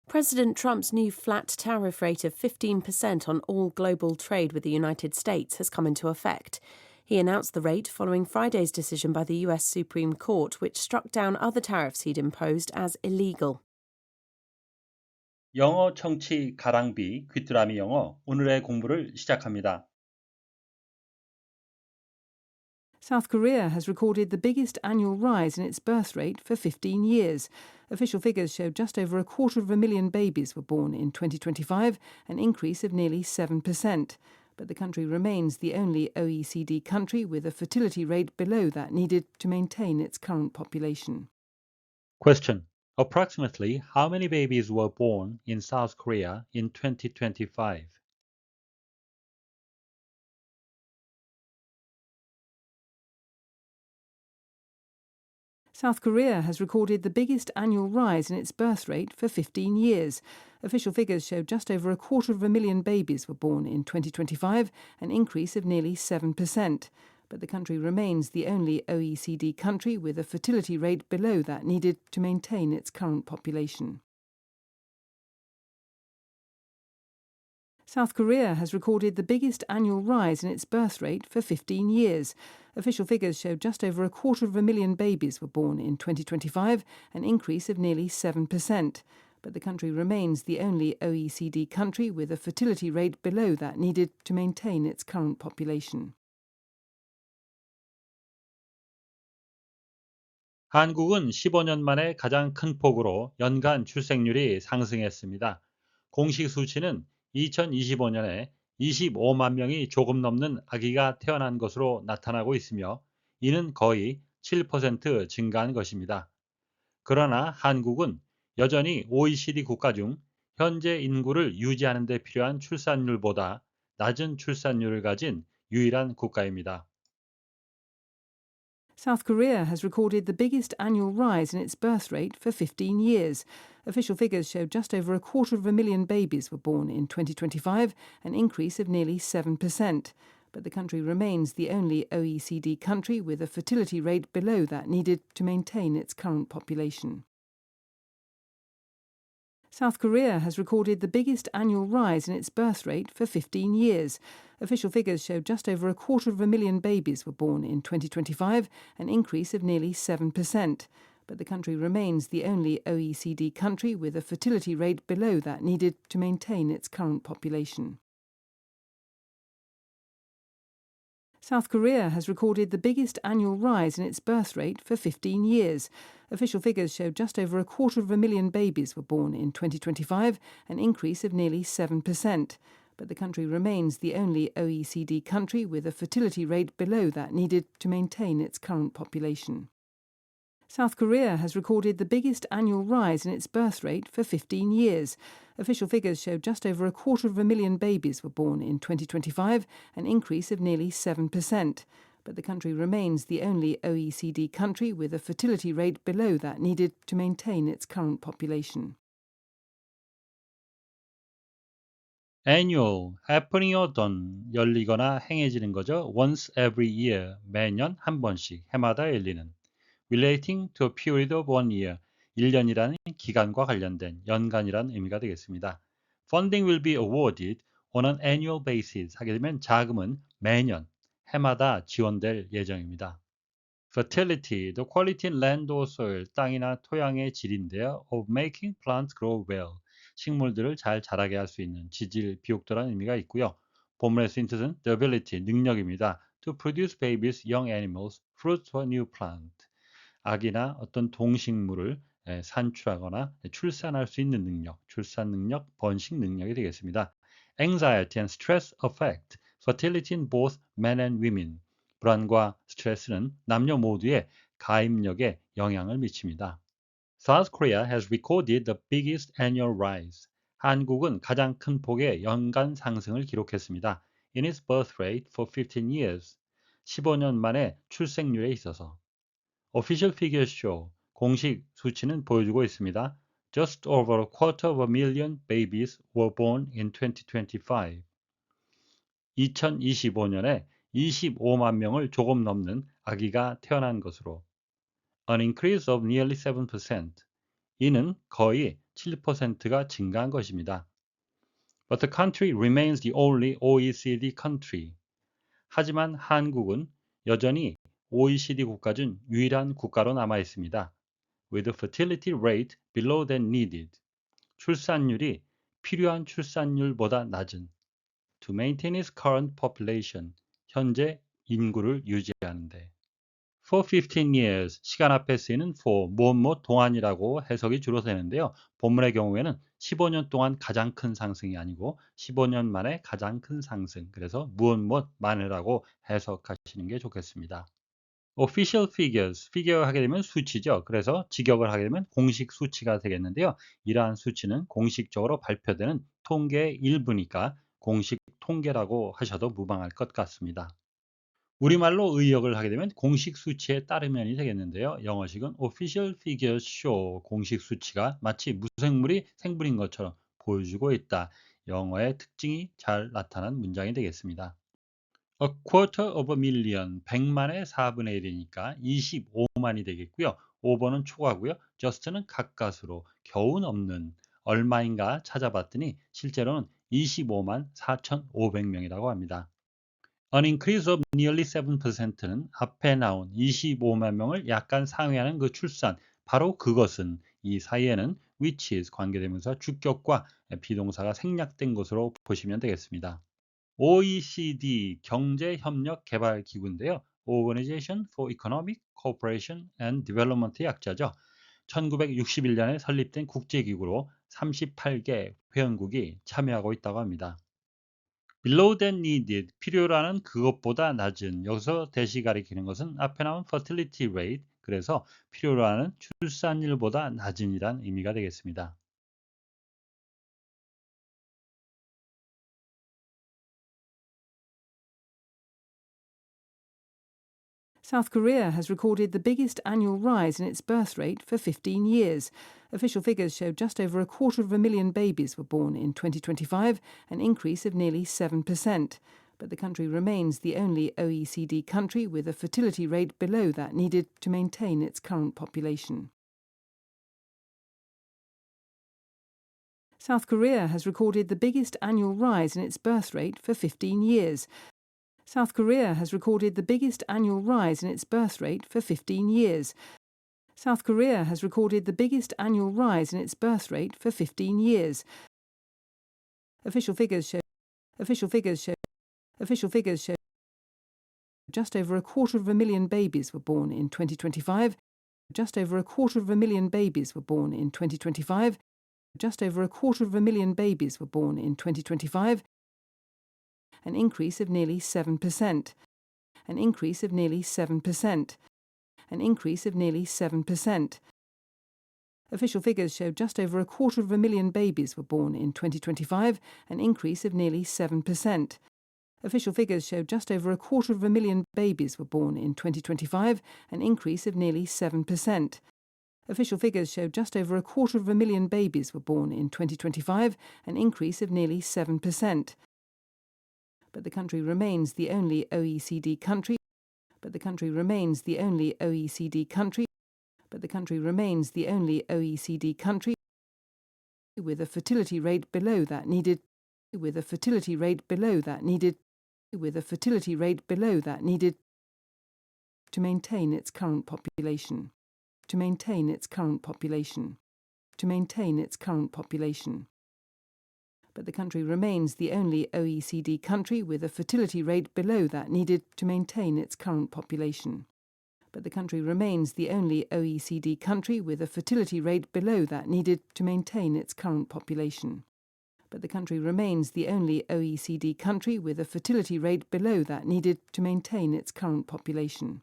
President Trump's new flat tariff rate of 15% on all global trade with the United States has come into effect. He announced the rate following Friday's decision by the US Supreme Court, which struck down other tariffs he'd imposed as illegal. 영어 청취 가랑비 귀뚜라미 영어 오늘의 공부를 시작합니다. South Korea has recorded the biggest annual rise in its birth rate for 15 years. Official figures show just over 250,000 babies were born in 2025, an increase of nearly 7%. But the country remains the only OECD country with a fertility rate below that needed to maintain its current population. Question. Approximately how many babies were born in South Korea in 2025? South Korea has recorded the biggest annual rise in its birth rate for 15 years. Official figures show just over 250,000 babies were born in 2025, an increase of nearly 7%. But the country remains the only OECD country with a fertility rate below that needed to maintain its current population. South Korea has recorded the biggest annual rise in its birth rate for 15 years. Official figures show just over 250,000 babies were born in 2025, an increase of nearly 7%. But the country remains the only OECD country with a fertility rate below that needed to maintain its current population. 한국은 15년 만에 가장 큰 폭으로 연간 출생률이 상승했습니다. 공식 수치는 2025년에 25만 명이 조금 넘는 아기가 태어난 것으로 나타나고 있으며 이는 거의 7% 증가한 것입니다. 그러나 한국은 여전히 OECD 국가 중 현재 인구를 유지하는 데 필요한 출산율보다 낮은 출산율을 가진 유일한 국가입니다. South Korea has recorded the biggest annual rise in its birth rate for 15 years. Official figures show just over 250,000 babies were born in 2025, an increase of nearly 7%. But the country remains the only OECD country with a fertility rate below that needed to maintain its current population. South Korea has recorded the biggest annual rise in its birth rate for 15 years. Official figures show just over 250,000 babies were born in 2025, an increase of nearly 7%. But the country remains the only OECD country with a fertility rate below that needed to maintain its current population. South Korea has recorded the biggest annual rise in its birth rate for 15 years. Official figures show just over 250,000 babies were born in 2025, an increase of nearly 7%. But the country remains the only OECD country with a fertility rate below that needed to maintain its current population. South Korea has recorded the biggest annual rise in its birth rate for 15 years. Official figures show just over 250,000 babies were born in 2025, an increase of nearly 7%. But the country remains the only OECD country with a fertility rate below that needed to maintain its current population. Annual, happening이던 열리거나 행해지는 거죠. Once every year, 매년 한 번씩, 해마다 열리는. Relating to a period of 1 year, 1년이라는 기간과 관련된 연간이라는 의미가 되겠습니다. Funding will be awarded on an annual basis. 하게 되면 자금은 매년, 해마다 지원될 예정입니다. Fertility, the quality in land or soil, 땅이나 토양의 질인데요. Of making plants grow well, 식물들을 잘 자라게 할 수 있는 지질, 비옥도라는 의미가 있고요. 본문의 쓰인 뜻은 the ability, 능력입니다. To produce babies, young animals, fruits or new plant. 아기나 어떤 동식물을 산출하거나 출산할 수 있는 능력, 출산 능력, 번식 능력이 되겠습니다. Anxiety and stress affect fertility in both men and women. 불안과 스트레스는 남녀 모두의 가임력에 영향을 미칩니다. South Korea has recorded the biggest annual rise. 한국은 가장 큰 폭의 연간 상승을 기록했습니다. In its birth rate for 15 years. 15년 만에 출생률에 있어서. Official figures show, 공식 수치는 보여주고 있습니다. Just over 250,000 babies were born in 2025. 2025년에 25만 명을 조금 넘는 아기가 태어난 것으로. An increase of nearly 7%. 이는 거의 7%가 증가한 것입니다. But the country remains the only OECD country. 하지만 한국은 여전히 OECD 국가 중 유일한 국가로 남아 있습니다. With a fertility rate below that needed. 출산율이 필요한 출산율보다 낮은. To maintain its current population. 현재 인구를 유지하는데. For 15 years, 시간 앞에 쓰이는 for, 무엇 동안이라고 해석이 주로 되는데요. 본문의 경우에는 15년 동안 가장 큰 상승이 아니고 15년 만에 가장 큰 상승, 그래서 무엇 만이라고 해석하시는 게 좋겠습니다. Official figures, figure 하게 되면 수치죠. 그래서 직역을 하게 되면 공식 수치가 되겠는데요. 이러한 수치는 공식적으로 발표되는 통계의 일부니까 공식 통계라고 하셔도 무방할 것 같습니다. 우리말로 의역을 하게 되면 공식 수치에 따르면이 되겠는데요. 영어식은 official figures show, 공식 수치가 마치 무생물이 생물인 것처럼 보여주고 있다. 영어의 특징이 잘 나타난 문장이 되겠습니다. A quarter of a million, 100만의 4분의 1이니까 25만이 되겠고요. over는 초과고요. just는 가까스로, 겨우 넘는, 얼마인가 찾아봤더니 실제로는 25만 4,500명이라고 합니다. An increase of nearly 7%는 앞에 나온 25만 명을 약간 상회하는 그 출산, 바로 그것은 이 사이에는 which is 관계대명사 주격과 비동사가 생략된 것으로 보시면 되겠습니다. OECD 경제협력개발기구인데요. Organization for Economic Cooperation and Development의 약자죠. 1961년에 설립된 국제기구로 38개 회원국이 참여하고 있다고 합니다. Below that needed, 필요로 하는 그것보다 낮은, 여기서 대시 가리키는 것은 앞에 나온 fertility rate, 그래서 필요로 하는 출산율보다 낮은이란 의미가 되겠습니다. South Korea has recorded the biggest annual rise in its birth rate for 15 years. Official figures show just over 250,000 babies were born in 2025, an increase of nearly 7%. But the country remains the only OECD country with a fertility rate below that needed to maintain its current population. South Korea has recorded the biggest annual rise in its birth rate for 15 years. South Korea has recorded the biggest annual rise in its birth rate for 15 years. South Korea has recorded the biggest annual rise in its birth rate for 15 years. Official figures show just over 250,000 babies were born in 2025. Just over 250,000 babies were born in 2025. Just over 250,000 babies were born in 2025. An increase of nearly 7%. An increase of nearly 7%. An increase of nearly 7%. Official figures show just over 250,000 babies were born in 2025, an increase of nearly 7%. Official figures show just over 250,000 babies were born in 2025, an increase of nearly 7%. Official figures show just over 250,000 babies were born in 2025, an increase of nearly 7%. But the country remains the only OECD country. But the country remains the only OECD country. But the country remains the only OECD country with a fertility rate below that needed. With a fertility rate below that needed. With a fertility rate below that needed to maintain its current population. To maintain its current population. To maintain its current population. But the country remains the only OECD country with a fertility rate below that needed to maintain its current population. But the country remains the only OECD country with a fertility rate below that needed to maintain its current population. But the country remains the only OECD country with a fertility rate below that needed to maintain its current population.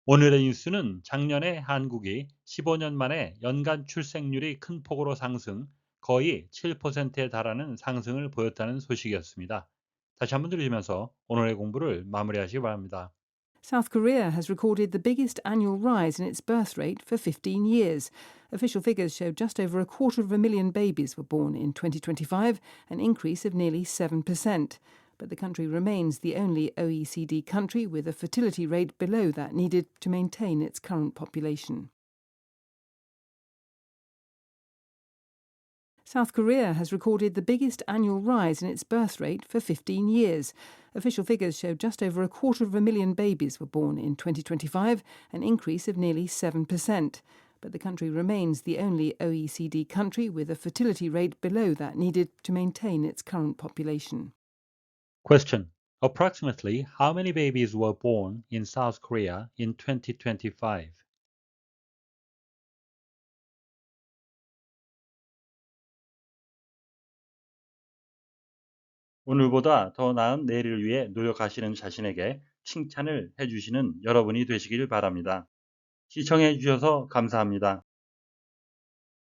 오늘의 뉴스는 작년에 한국이 15년 만에 연간 출생률이 큰 폭으로 상승, 거의 7%에 달하는 상승을 보였다는 소식이었습니다. 다시 한번 들으시면서 오늘의 공부를 마무리하시기 바랍니다. South Korea has recorded the biggest annual rise in its birth rate for 15 years. Official figures show just over 250,000 babies were born in 2025, an increase of nearly 7%. But the country remains the only OECD country with a fertility rate below that needed to maintain its current population. South Korea has recorded the biggest annual rise in its birth rate for 15 years. Official figures show just over 250,000 babies were born in 2025, an increase of nearly 7%. But the country remains the only OECD country with a fertility rate below that needed to maintain its current population. Question. Approximately how many babies were born in South Korea in 2025? 오늘보다 더 나은 내일을 위해 노력하시는 자신에게 칭찬을 해주시는 여러분이 되시길 바랍니다. 시청해 주셔서 감사합니다.